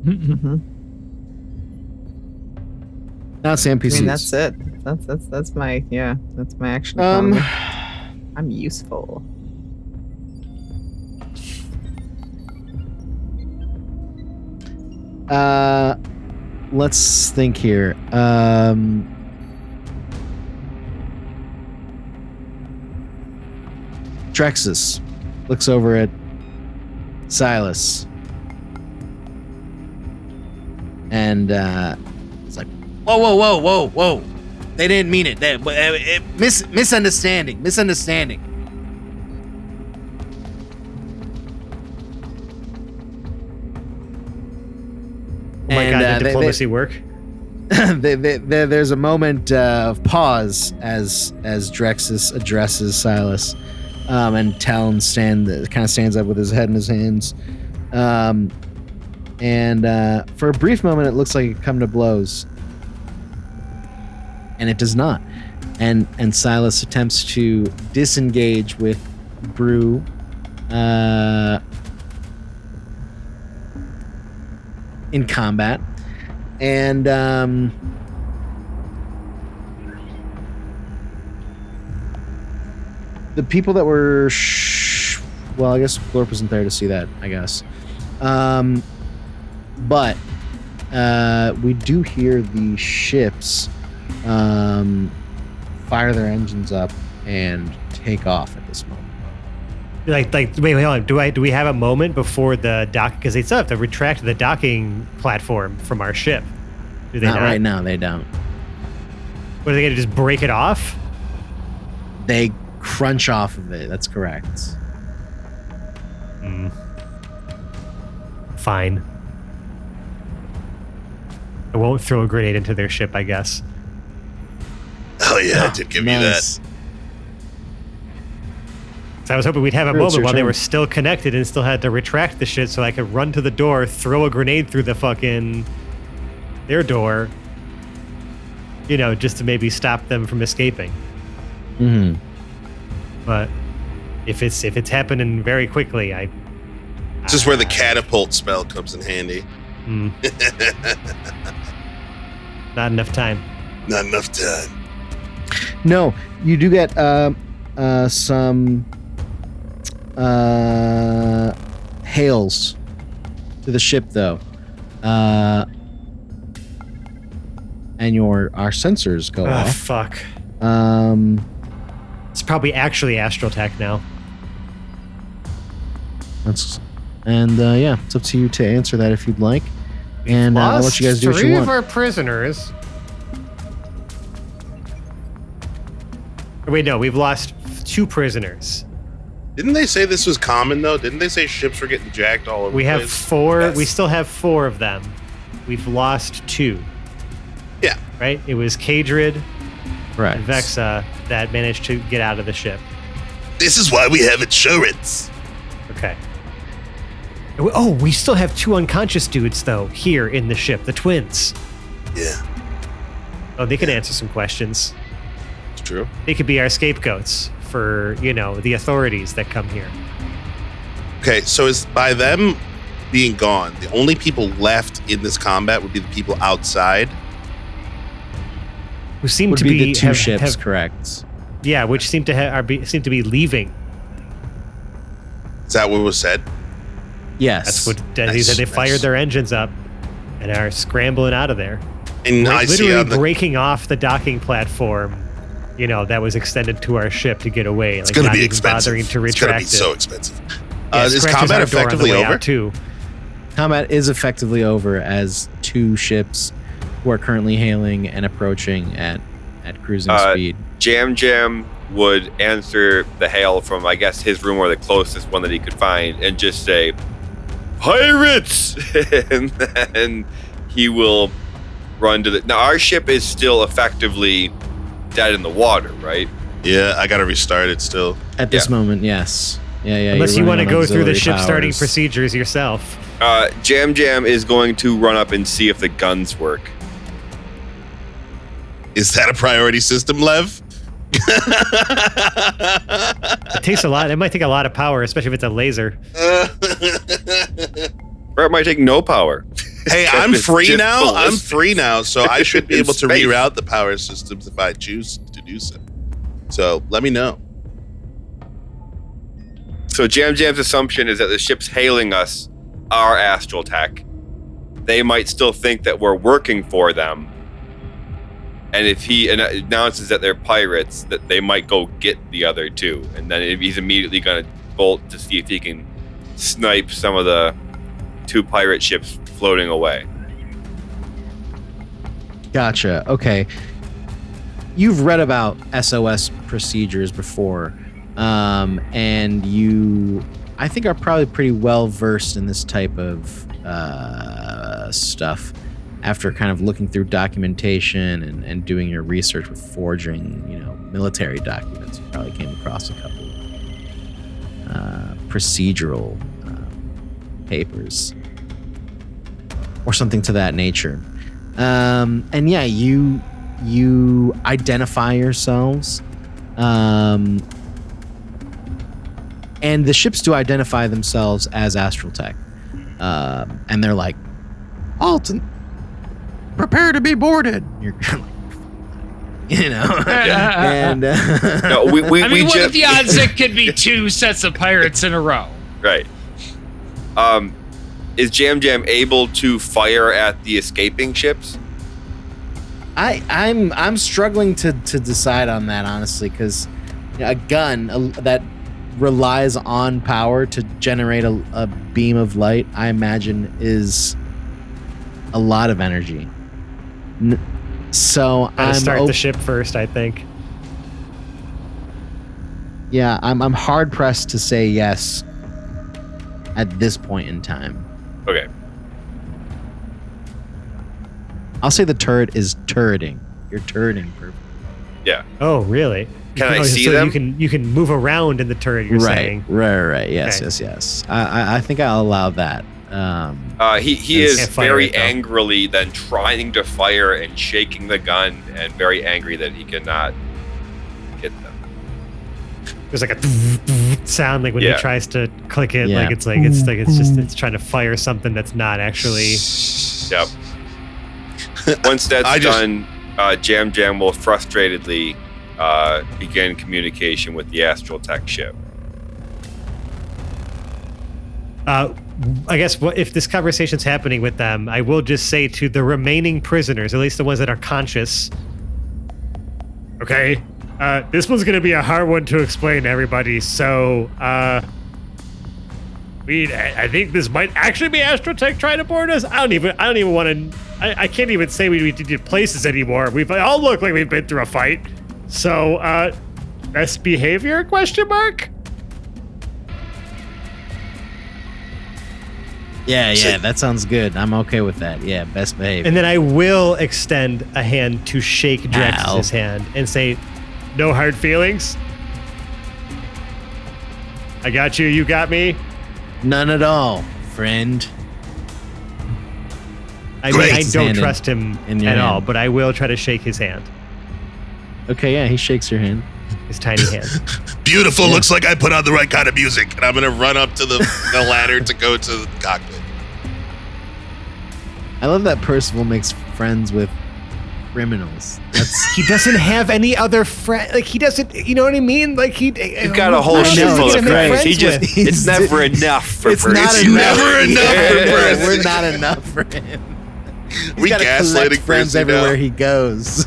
Mhm. That's I NPCs. mean, that's it. That's my action. Um, economy. I'm useful. Let's think here. Drexus looks over at Silas and it's like, whoa. They didn't mean it. Misunderstanding. Oh my And, god, did they- diplomacy work? there's a moment of pause as Drexus addresses Silas, and Talon kind of stands up with his head in his hands, and for a brief moment it looks like it come to blows, and it does not, and Silas attempts to disengage with Brew, in combat. And the people that were well, I guess Glorp wasn't there to see that, I guess. But we do hear the ships fire their engines up and take off at this moment. Wait, hold on. Do we have a moment before the dock? Because they still have to retract the docking platform from our ship. Do they Not not? right now, they don't. What, are they going to just break it off? They crunch off of it, that's correct. Fine. I won't throw a grenade into their ship, I guess. Oh yeah, I did give you that. Nice. So I was hoping we'd have a Sure, it's moment your while they turn. were still connected and still had to retract the shit so I could run to the door, throw a grenade through their door, just to maybe stop them from escaping. Mm-hmm. But if it's happening very quickly, This is where the catapult spell comes in handy. Not enough time. Not enough time. No, you do get some hails to the ship, though, and our sensors go Oh, off. fuck. Um, It's probably actually Astral Tech now. it's up to you to answer that if you'd like, and I'll let you guys do what you three want. of our prisoners. Wait, no, we've lost 2 prisoners. Didn't they say this was common though? Didn't they say ships were getting jacked all over We the have place? 4. Yes. We still have 4 of them. We've lost 2. Yeah. Right? It was Kadrid Right. and Vexa that managed to get out of the ship. This is why we have insurance. Okay. Oh, we still have 2 unconscious dudes, though, here in the ship, the twins. Yeah. Oh, they can answer some questions. True. They could be our scapegoats for, the authorities that come here. Okay, so is by them being gone, the only people left in this combat would be the people outside? Who seem Would to be be the two have- ships, have- correct? Yeah, which seem to seem to be leaving. Is that what was said? Yes. That's what he said. They fired their engines up and are scrambling out of there. And I see Literally on the, breaking off the docking platform, that was extended to our ship to get away. it's going to not be even expensive. bothering to It's going to retract be so expensive. Yeah, Is scratches combat our door on the effectively way over? out, too. Combat is effectively over as two ships who are currently hailing and approaching at cruising speed. Jam would answer the hail from, I guess, his room or the closest one that he could find and just say, "Pirates!" And then he will run to the... Now, our ship is still effectively dead in the water, right? Yeah, I got to restart it still. At this moment, yes. Yeah. Unless you want to go through the ship ship starting procedures yourself. Jam is going to run up and see if the guns work. Is that a priority system, Lev? It takes a lot. It might take a lot of power, especially if it's a laser. Or it might take no power. Hey, I'm It's free just now. I'm ballistic. free now, so I should be In able to space. reroute the power systems if I choose to do so. So let me know. So Jam's assumption is that the ships hailing us are Astral Tech. They might still think that we're working for them. And if he announces that they're pirates, that they might go get the other two. And then he's immediately going to bolt to see if he can snipe some of the two pirate ships floating away. Gotcha. Okay. You've read about SOS procedures before, and you, I think, are probably pretty well versed in this type of stuff. After kind of looking through documentation and doing your research with forging, military documents, you probably came across a couple procedural papers or something to that nature. And yeah, you identify yourselves, and the ships do identify themselves as Astral Tech, and they're like, Alton, prepare to be boarded. You're kind of like, and No, we I mean, what are just the odds it could be two sets of pirates in a row? right. Is Jam able to fire at the escaping ships? I'm struggling to decide on that, honestly, because a gun that relies on power to generate a beam of light, I imagine, is a lot of energy. So Gotta I'm start the ship first, I think. Yeah, I'm hard pressed to say yes at this point in time. Okay. I'll say the turret is turreting. You're turreting perfect. Yeah. Oh, really? Can I see so them? You can move around in the turret. You're saying. Right. Yes, Okay. yes. I think I'll allow that. He Can't is fire very it, though. angrily then trying to fire and shaking the gun and very angry that he cannot hit them. There's like a sound like when Yeah. he tries to click it, Yeah. it's trying to fire something that's not actually. Yep. Once that's I just- done, Jam will frustratedly begin communication with the Astral Tech ship. I guess if this conversation's happening with them, I will just say to the remaining prisoners, at least the ones that are conscious. Okay, this one's gonna be a hard one to explain to everybody. So, I think this might actually be Astrotech trying to board us. I don't even want to. I can't even say we need to do places anymore. We've all look like we've been through a fight. So, best behavior? Question mark. Yeah, that sounds good. I'm okay with that. Yeah, best behavior. And then I will extend a hand to shake Drax's hand and say, "No hard feelings. I got you. You got me." None at all, friend. I mean, I His don't hand trust him in your at all, hand. but I will try to shake his hand. Okay, yeah, he shakes your hand. His tiny hand. Beautiful. Looks like I put on the right kind of music, and I'm gonna run up to the ladder to go to the cockpit. I love that Percival makes friends with criminals. That's He doesn't have any other friend. Like he doesn't. You know what I mean? Like He's got a whole ship full of friends. He just it's never enough for it's not Percy. enough. Never enough for Percy. We're not enough for him. We gotta gaslighting collect friends Percy everywhere now. he goes.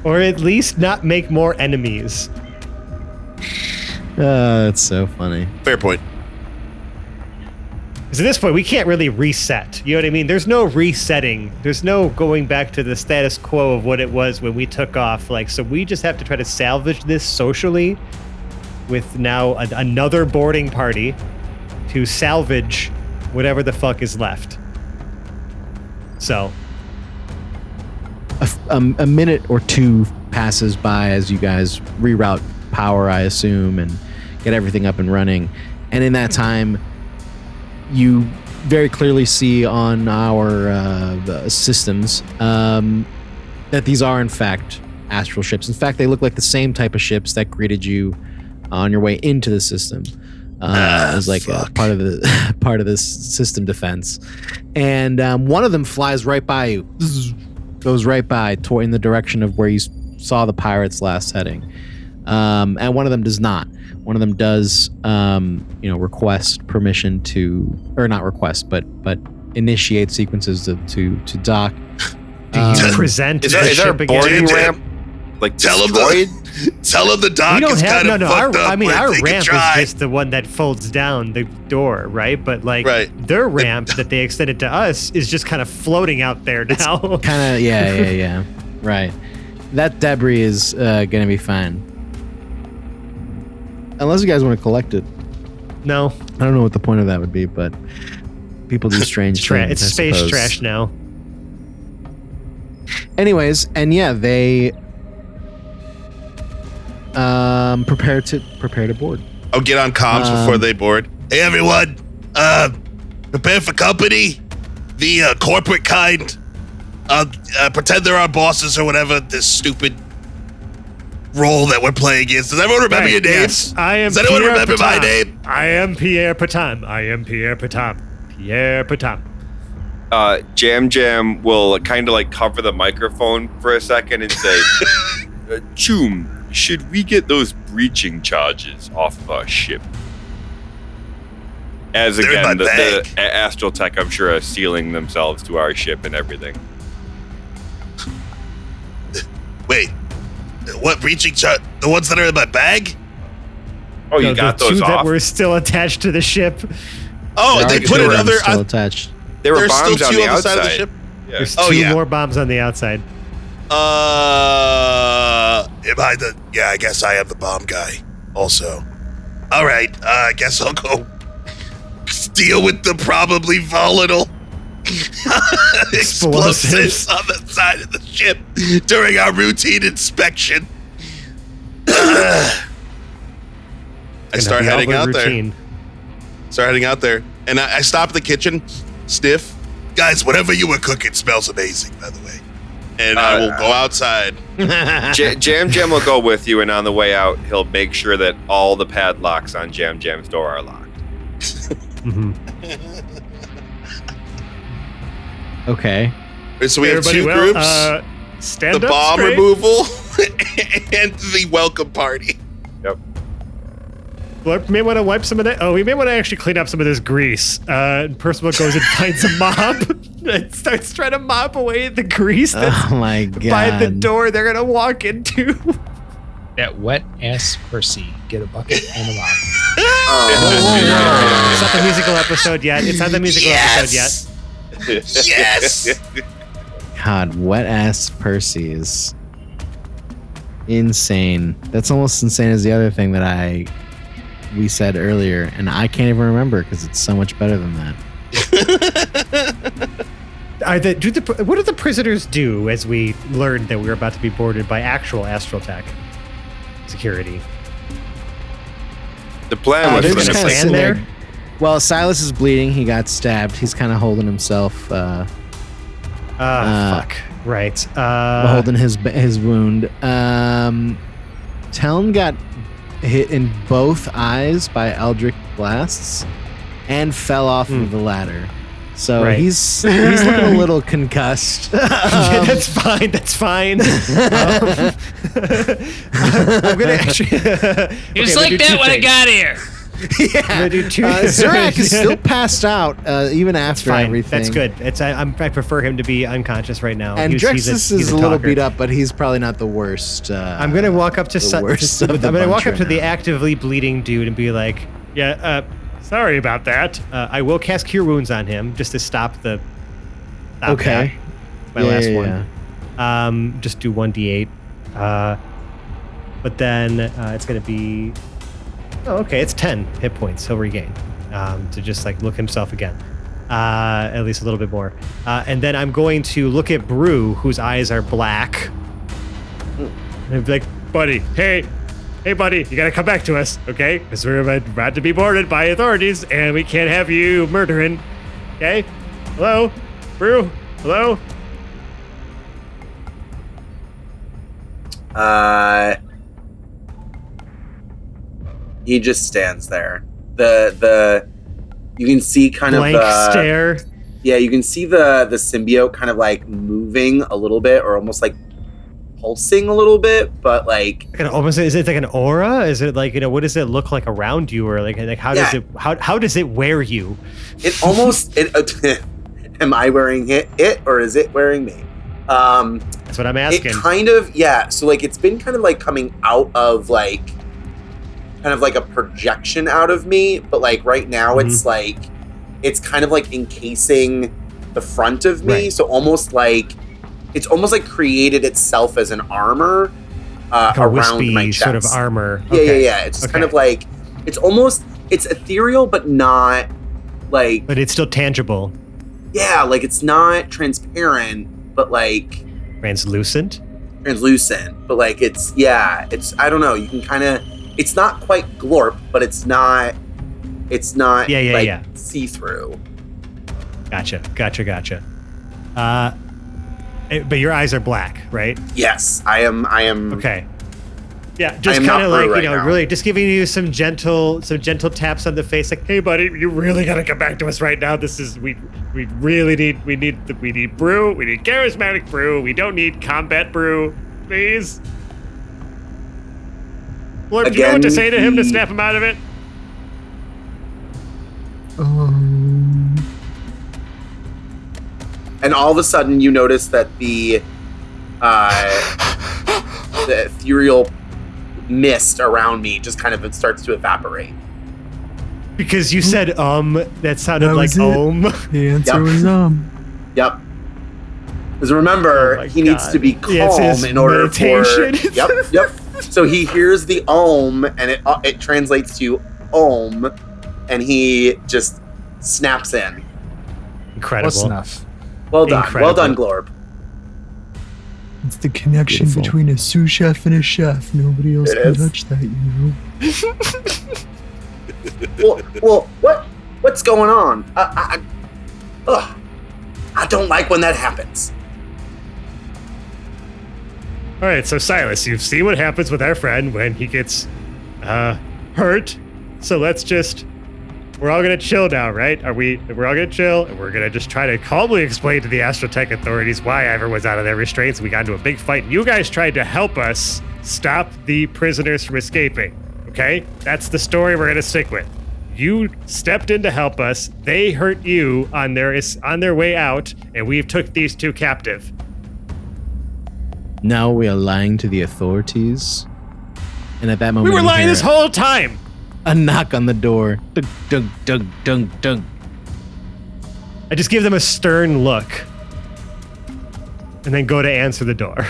or at least not make more enemies. That's so funny. Fair point. Because at this point, we can't really reset. You know what I mean? There's no resetting. There's no going back to the status quo of what it was when we took off. Like, so we just have to try to salvage this socially with now another boarding party to salvage whatever the fuck is left. So, A minute or two passes by as you guys reroute power, I assume, and get everything up and running. And in that time, you very clearly see on our systems that these are in fact astral ships. In fact, they look like the same type of ships that greeted you on your way into the system. As like a part of the system defense, and one of them flies right by you, goes right by in the direction of where you saw the pirates last heading, and one of them does not. One of them does, request permission to, or not request, but initiate sequences to dock. do you present Is the there a ship again? boarding Jam. ramp? Like Tell him destroyed? the dock We don't is have kind of fucked up. our but they can ramp try. is just the one that folds down the door, right? But like Right. their ramp that they extended to us is just kind of floating out there now. Kind of, yeah, right. That debris is gonna be fine, unless you guys want to collect it. No, I don't know what the point of that would be, but people do strange things. it's I space suppose. trash now. Anyways, and yeah, they prepare to board. I'll get on comms before they board. Hey everyone, prepare for company. The corporate kind. Pretend they're our bosses or whatever this stupid role that we're playing is. Does everyone remember your names? Yes, I am. Does anyone Pierre remember my Patam. name? I am Pierre Patam. I am Pierre Patam. Pierre Patam. Jam will kind of like cover the microphone for a second and say, Choom, should we get those breaching charges off of our ship? As They're in again, my the bag. Astral Tech, I'm sure, are sealing themselves to our ship and everything. Wait, what breaching the ones that are in my bag? Oh, you No, got the those two that off? were still attached to the ship. Oh, There they are put two another. still attached. There were There's still bombs on two the on the outside. side of the ship. Yeah. There's Oh, two yeah. more bombs on the outside. Am I the? Yeah, I guess I am the bomb guy. Also, all right. I guess I'll go deal with the probably volatile explosives on the side of the ship during our routine inspection. I start And the heading Albert out there. routine. Start heading out there, and I stop at the kitchen, sniff. Guys, whatever you were cooking smells amazing, by the way. And I will go outside. Jam will go with you, and on the way out, he'll make sure that all the padlocks on Jam's door are locked. Mhm. Okay. So we have Everybody two well, groups: stand the up bomb straight. removal and the welcome party. Well, we may want to wipe some of that. Oh, we may want to actually clean up some of this grease. And Percival goes and finds a mop and starts trying to mop away the grease that's Oh my god. by the door they're gonna walk into. That wet ass Percy. Get a bucket and a mop. It's not the musical episode yet. It's not the musical episode yet. Yes. God, wet ass Percy is insane. That's almost insane as the other thing that we said earlier, and I can't even remember because it's so much better than that. What do the prisoners do as we learned that we were about to be boarded by actual Astral Tech security? The plan was they're for just them to kinda play. stand sitting there? Well, Silas is bleeding. He got stabbed. He's kind of holding himself. Fuck. Right. Holding his wound. Talon got hit in both eyes by eldritch blasts and fell off of the ladder. So Right. he's looking a little concussed. Yeah, that's fine. That's fine. I'm gonna actually. He was like that when I got here. I'm gonna do two. Zorak is still passed out even after Fine. everything. That's good. I prefer him to be unconscious right now. And He's Drexus a is a little talker. beat up, but he's probably not the worst. I'm gonna walk up to I'm I'm gonna walk up to the actively bleeding dude and be like, "Yeah, sorry about that. I will cast Cure Wounds on him just to stop the. Okay. That. My last one. Just do 1d8. But then it's gonna be. Oh, okay. It's 10 hit points he'll regain to just like look himself again, at least a little bit more. And then I'm going to look at Brew, whose eyes are black, and be like, "Buddy, hey, buddy, you gotta come back to us, okay? Because we're about to be boarded by authorities, and we can't have you murdering. Okay? Hello, Brew. Hello." He just stands there. You can see kind Blank of stare. Yeah, you can see the symbiote kind of like moving a little bit, or almost like pulsing a little bit, but like Almost, is it like an aura? Is it like, what does it look like around you, or like how does it how does it wear you? it almost am I wearing it or is it wearing me? That's what I'm asking. It kind of, yeah. So like it's been kind of like coming out of like kind of like a projection out of me, but like right now it's like it's kind of like encasing the front of me. Right. So it's almost like created itself as an armor Like a around wispy my chest. sort of armor. Yeah, Okay. yeah. It's just kind of like it's ethereal, but not like But it's still tangible. yeah, like it's not transparent, but like Translucent. but like it's I don't know, you can kind of, it's not quite glorp, but it's not see-through. Gotcha. But your eyes are black, right? Yes, I am Okay. Yeah, just am not kind of like, blue right now. really just giving you some gentle taps on the face, like, "Hey, buddy, you really gotta come back to us right now. This is we really need Brew, we need charismatic Brew, we don't need combat Brew, please." Blurp, do you know what to say to him to snap him out of it? And all of a sudden you notice that the ethereal mist around me just kind of starts to evaporate. Because you said that sounded That like was it. The answer was Yep. Because remember, Oh my he needs God. to be calm Yeah, it's his in order meditation. for. Yep. So he hears the Om, and it translates to Om, and he just snaps in. Incredible. Close enough. Well done, Incredible. well done, Glorb. It's the connection Beautiful. between a sous chef and a chef. Nobody else It can is. touch that, you know? Well, what's going on? I don't like when that happens. All right, so Silas, you've seen what happens with our friend when he gets hurt. So we're all gonna chill now, right? We're all gonna chill, and we're gonna just try to calmly explain to the Astrotech authorities why everyone's out of their restraints. We got into a big fight. You guys tried to help us stop the prisoners from escaping. Okay, that's the story we're gonna stick with. You stepped in to help us. They hurt you on their way out, and we've took these two captive. Now we are lying to the authorities. And at that moment, We were you lying hear this whole time. a knock on the door. Dunk, dunk, dunk, dunk, dunk. I just give them a stern look, and then go to answer the door.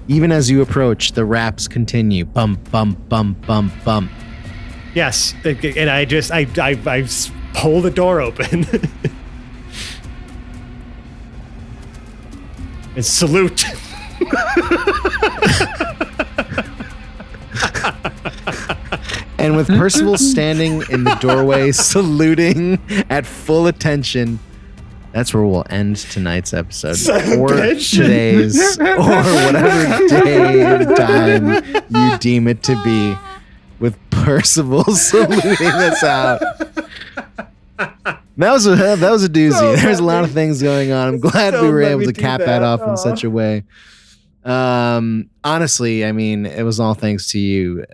Even as you approach, the raps continue. Bump, bump, bump, bump, bump. Yes, and I pull the door open and salute. And with Percival standing in the doorway, saluting at full attention, That's where we'll end tonight's episode. Son of a Or bitch. today's, or whatever day and time you deem it to be, with Percival saluting us out. That was a doozy. So There's a lot of things going on. I'm glad we Don't were let able me to do cap that. that off in Aw. such a way. Honestly, I mean, it was all thanks to you,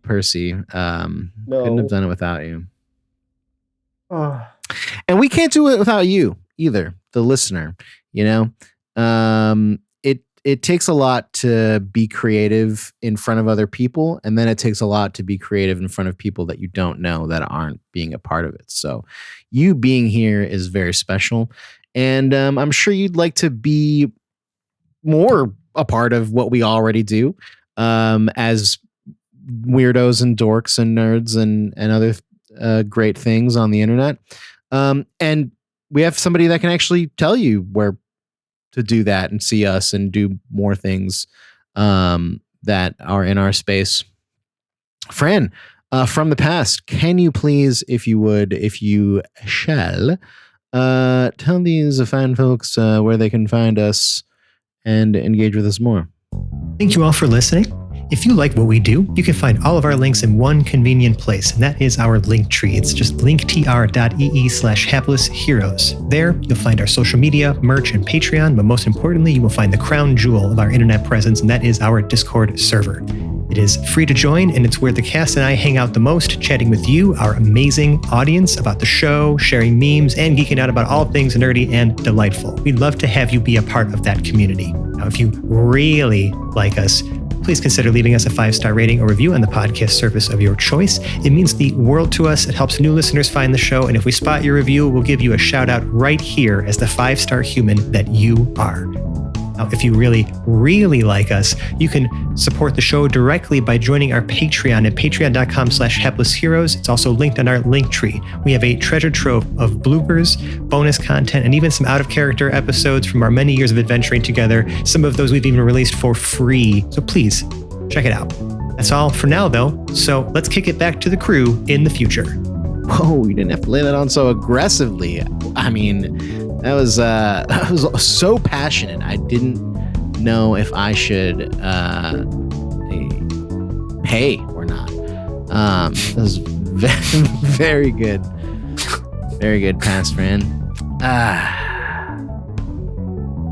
Percy. Couldn't have done it without you. Oh. And we can't do it without you either, the listener. You know, it takes a lot to be creative in front of other people, and then it takes a lot to be creative in front of people that you don't know that aren't being a part of it. So, you being here is very special, and I'm sure you'd like to be more a part of what we already do, as weirdos and dorks and nerds and other great things on the internet. And we have somebody that can actually tell you where to do that and see us and do more things that are in our space. Fran, from the past, can you please, if you shall, tell these fine folks where they can find us and engage with us more? Thank you all for listening. If you like what we do, you can find all of our links in one convenient place, and that is our link tree. It's just linktr.ee/haplessheroes. There, you'll find our social media, merch, and Patreon, but most importantly, you will find the crown jewel of our internet presence, and that is our Discord server. It is free to join, and it's where the cast and I hang out the most, chatting with you, our amazing audience, about the show, sharing memes, and geeking out about all things nerdy and delightful. We'd love to have you be a part of that community. Now, if you really like us, please consider leaving us a 5-star rating or review on the podcast service of your choice. It means the world to us. It helps new listeners find the show, and if we spot your review, we'll give you a shout out right here as the 5-star human that you are. Now, if you really, really like us, you can support the show directly by joining our Patreon at patreon.com/haplessheroes. It's also linked on our link tree. We have a treasure trove of bloopers, bonus content, and even some out-of-character episodes from our many years of adventuring together. Some of those we've even released for free. So please, check it out. That's all for now, though. So let's kick it back to the crew in the future. Whoa, you didn't have to lay that on so aggressively. I mean, that was so passionate. I didn't know if I should pay or not. That was very, very good. Very good pass, Fran.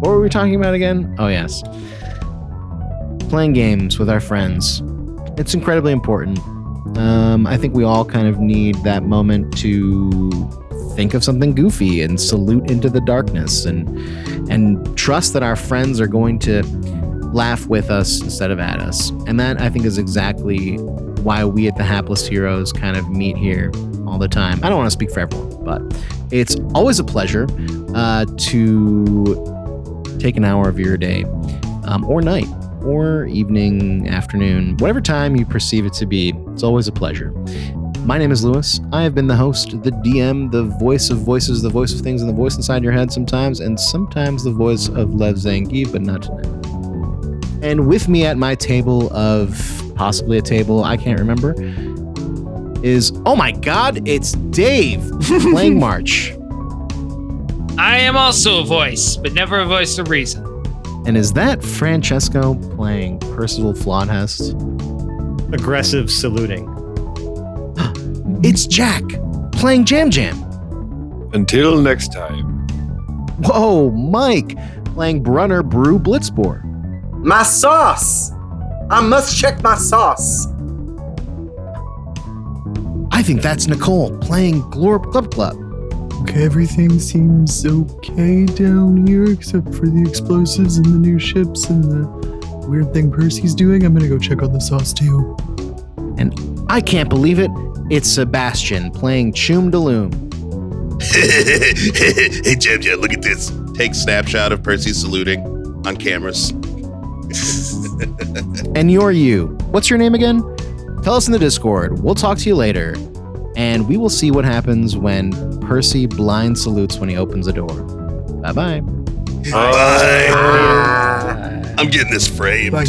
What were we talking about again? Oh, yes. Playing games with our friends. It's incredibly important. I think we all kind of need that moment to think of something goofy and salute into the darkness and trust that our friends are going to laugh with us instead of at us. And that, I think, is exactly why we at the Hapless Heroes kind of meet here all the time. I don't want to speak for everyone, but it's always a pleasure to take an hour of your day or night or evening, afternoon, whatever time you perceive it to be. It's always a pleasure. My name is Lewis. I have been the host, the DM, the voice of voices, the voice of things, and the voice inside your head sometimes, and sometimes the voice of Lev Zangief, but not tonight. And with me at my table of possibly a table, I can't remember, is, oh my God, it's Dave playing March. I am also a voice, but never a voice of reason. And is that Francesco playing Percival Flodhest? Aggressive saluting. It's Jack playing Jam Jam. Until next time. Whoa, Mike playing Brunner Brew Blitzboar. My sauce! I must check my sauce. I think that's Nicole playing Glorp Club Club. Okay, everything seems okay down here except for the explosives and the new ships and the weird thing Percy's doing. I'm gonna go check on the sauce too. And I can't believe it, it's Sebastian playing Choom Daloom. Hey, Jam Jam, look at this. Take snapshot of Percy saluting on cameras. And you're you. What's your name again? Tell us in the Discord. We'll talk to you later. And we will see what happens when Percy blind salutes when he opens a door. Bye-bye. Bye. I'm getting this framed. Bye.